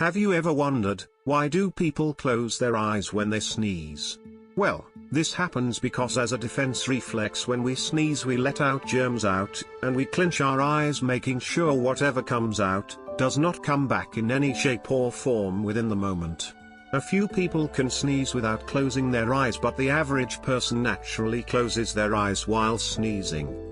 Have you ever wondered, why do people close their eyes when they sneeze? Well, this happens because as a defense reflex when we sneeze we let out germs out, and we clench our eyes making sure whatever comes out, does not come back in any shape or form within the moment. A few people can sneeze without closing their eyes, but the average person naturally closes their eyes while sneezing.